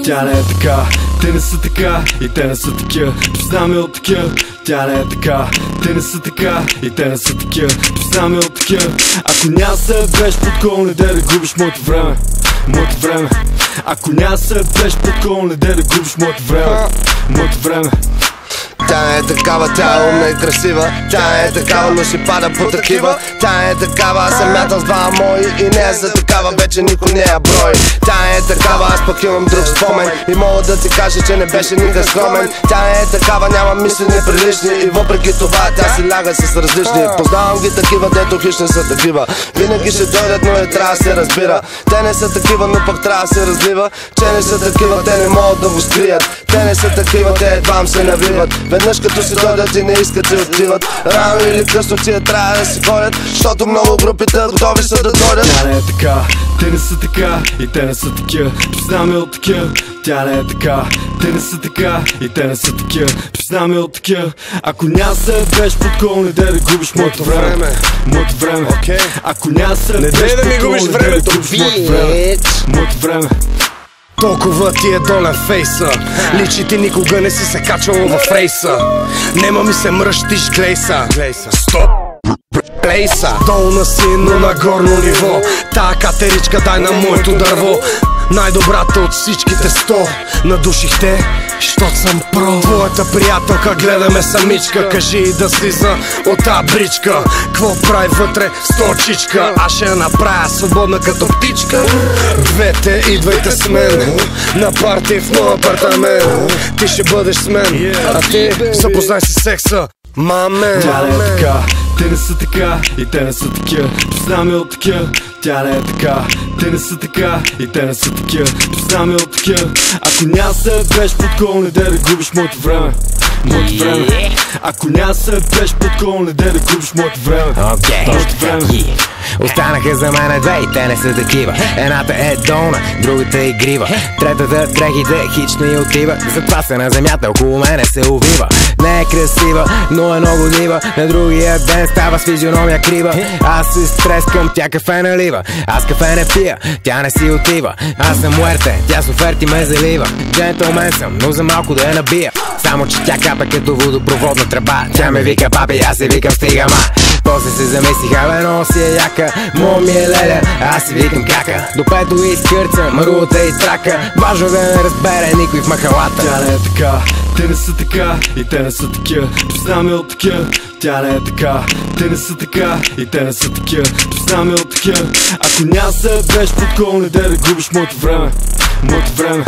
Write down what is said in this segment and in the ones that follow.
Тя не е така, те не са така и те не са такива. Познаме от такива. Тя не е така, те не са така и те не са такива. Познаме от такива. Ако няма се беше под кол, не де да губиш моето време. Моето време. Ако няма се беше под кол, не де да губиш моето време. Моето време. Тя не е такава, тя е умна и красива. Тя не е такава, но ще пада по такива. Тя не е такава, аз съм мятал с два мои и не е за такава, вече никой не я брои. Тя не е такава, аз пък имам друг спомен и мога да ти кажа, че не беше никак скромен. Тя не е такава, няма мисли неприлични и въпреки това тя си ляга с различни. Познавам ги такива, дето хищни са такива. Винаги ще дойдат, но не трябва да се разбира. Те не са такива, но пък трябва да се разлива. Че не са такива, те не могат да го скрият. Те не са такива, те едвам се навиват. Веднъж като си дойдат и не искат се отиват. Рано или късно тия трябва да си ходят, защото много групите готови са да дойдат. Тя не е така, те не са така и те не са такива. Познаме от такива. Тя не е така, те не са така и те не са такива. Познаме от такива. Ако няма се беше под кол, не де да губиш моето време. Моето време. Ако няма се беше под кол, не де да губиш моето време. Моето време. Толкова ти е долен фейса. Личи ти никога не си се качвал в рейса. Нема ми се мръщиш глейса. Стоп! Плейса. Долу на си, но на горно ниво. Тая катеричка дай на моето дърво. Най-добрата от всичките 100. Надушихте, щот съм про. Твоята приятелка гледаме самичка. Кажи и да слиза от та бричка. Кво прави вътре с точичка? Аз ще я направя свободна като птичка. Двете идвайте с мен на парти в моя апартамент. Ти ще бъдеш с мен, а ти запознай се секса. Мамен. Тя не е така, те не са така и те не са такива. Познаме от такива. Тя не е така, те не са така и те не са такива. Познаме от такива. Ако няма се беше под кол, не де да губиш моето време. Моето време. Ако няма се беше под кол, не де да губиш моето време. Моето време. Останаха за мен две и те не са такива. Едната е долна, другата е игрива. Третата дрехите хич не отива. Затова се на земята около мене се увива. Не е красива, но е много дива. На другия ден става с физиономия крива. Аз се стрескам, тя кафе налива. Аз кафе не пия, тя не си отива. Аз съм муерте, тя с оферти ме залива. Джентълмен съм, но за малко да я набия. Само че тя капа като водопроводна тръба. Тя ме вика папи, аз се викам стига ма. После се замислих, абе но си е яка. Мо ми е леля, аз си викам кака. До пето изкърца, марулата и трака. Важно да не разбере никой в махалата. Тя не е така, те не са така и те не са такива. Познаме от такива. Тя не е така, те не са така и те не са такива. Познаме от такива. Ако няма се беше под кол, не де да губиш моето време. Моето време.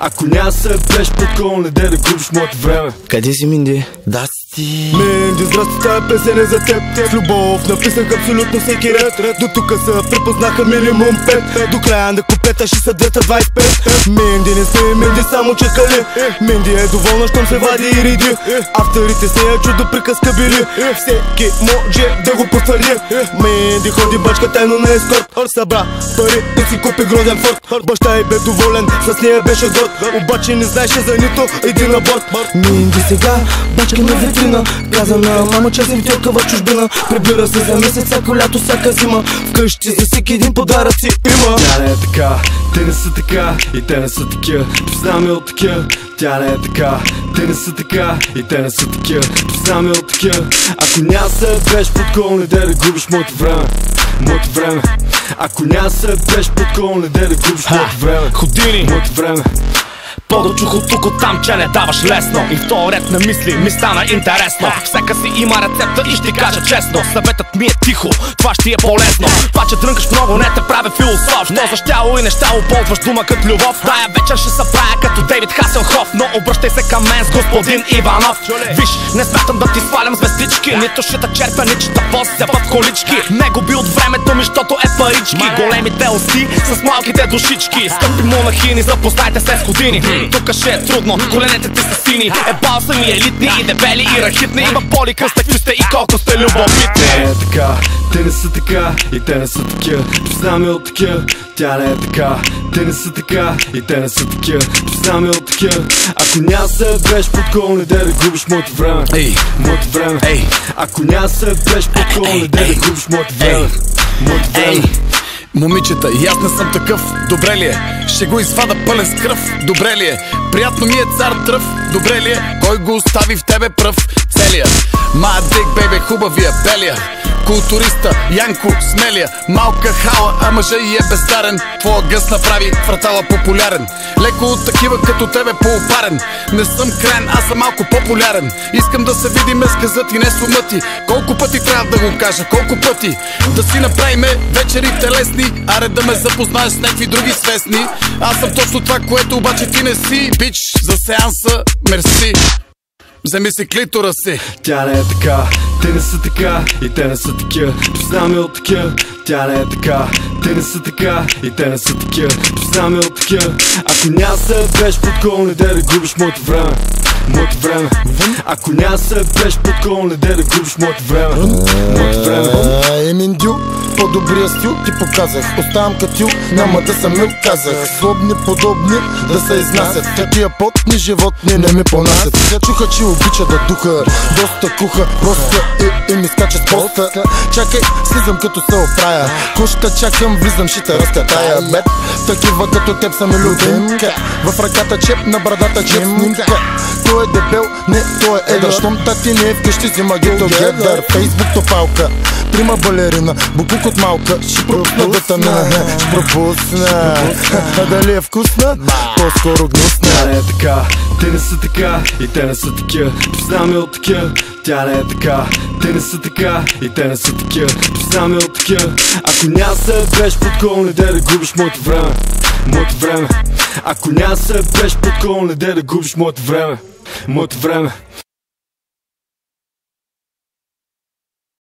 Ако няма се беше под кол, не де да губиш моето време. Къде си, Минди? Да си. Минди, здрасти, тая песен е за теб. С любов написах абсолютно всеки ред. До тука се припознаха минимум 5. До края на куплета ще са 225. Минди не сме Минди, само чакали. Минди е доволна, щом се вади и реди. Авторите с нея чудо приказка били. Всеки може да го потвърди. Минди ходи бачка тайно на ескорт. Събра пари и си купи грозен форт. Баща й бе доволен, с нея беше горд. Обаче не знаеше за нито един аборт. Минди сега бачка на витрина. Каза на мама, че си втелка в чужбина. Прибира се за месец, всяко лято, всяка зима. Вкъщи за всеки един подаръци има. Тя не е така, те не са така и те не са такива. Познаме от такива. Тя не е така, те не са така и те не са такива. Познаме от такива. Ако няма се беше под кол, не де да губиш моето време. Моето време. Ако няма се беше под кол, не де да губиш моето време. Ходини. Моето време. Подочух от тук, от там, че не даваш лесно. И в този ред на мисли ми стана интересно. Всека си има рецепта и ще ти кажа честно. Съветът ми е тихо, това ще ти е по-лесно. Това, че дрънкаш много, не те прави философ. Що за щяло и нещало ползваш дума като любов. Тая вечер ще се правя като Дейвид Хаселхоф. Но обръщай се към мен с господин Иванов. Виж, не смятам да ти свалям звездички. Нито ще те черпя, нито ще пося в колички. Не губи от времето ми, защото е парички. Големите усти с малките душички. Скъпи монахини, запознайте се с години. Тука ще е трудно, коленете ти са сини. Ебал са ми елитни и дебели и рахитни. Има боли, късте, какви сте и колко сте любовитни. Тя не е така, те не са така и те не са такива. Познаме от такива. Тя не е така, те не са така и те не са такива. Познаме от такива. Ако няма се беше под кол, не де да губиш моето време. Моето време. Ако няма се беше под кол, не де да губиш моето време. Моето време. Момичета, и аз не съм такъв, добре ли е? Ще го извада пълен с кръв, добре ли е? Приятно ми е цар тръв, добре ли е? Кой го остави в тебе пръв? Целия My dick baby, хубавия, белия културиста, Янко, смелия. Малка хала, а мъжа и е бездарен. Твоя гъс направи фратала популярен. Леко от такива като тебе поопарен. Не съм крайен, аз съм малко популярен. Искам да се видиме с газът и не с ума ти. Колко пъти трябва да го кажа, колко пъти? Да си направиме вечерите лесни, аре да ме запознаеш с някакви други свестни. Аз съм точно това, което обаче ти не си. Бич, за сеанса, мерси. Вземи си клитора си. Тя не е така, те не са така и те не са такива. Познаваме от такива. Тя не е така, те не са така и те не са такива. Познаваме от такива. Ако няма се беше под кол, не де да губиш моето време. Моето време. Ако няма се беше под кол, не де да губиш моето време. Моето време. Емин Дю, по-добрия стил ти показах. Оставам катил, няма да съм мил, казах. Злобни, подобни да се изнасят. Такива потни животни не ми понасят. Чуха, че обича да духа, доста куха, просто и ми скача с поста. Чакай, слизам като се оправя. Кушта чакам, влизам, ще те разкатая. Бет, такива като теб са ми любимка. В ръката чеп, на брадата чеп снимка. Той е дебел, не, той е едър. Щом тати не е вкъщи, взима ги тогедър. Фейсбук топалка, прима балерина, букук от малка. Ще пропусна да тъмна, ще пропусна. А дали е вкусна? По-скоро гнусна. Тя не е така, те не са така и те не са такива. Познаваме от такива. Тя не е така, те не са така и те не са такива. Познаваме от такива. Ако няма се беше под кол, не де да губиш моето време. Моето време. Ако няма се беше под кол, не де да губиш моето време. Моето време.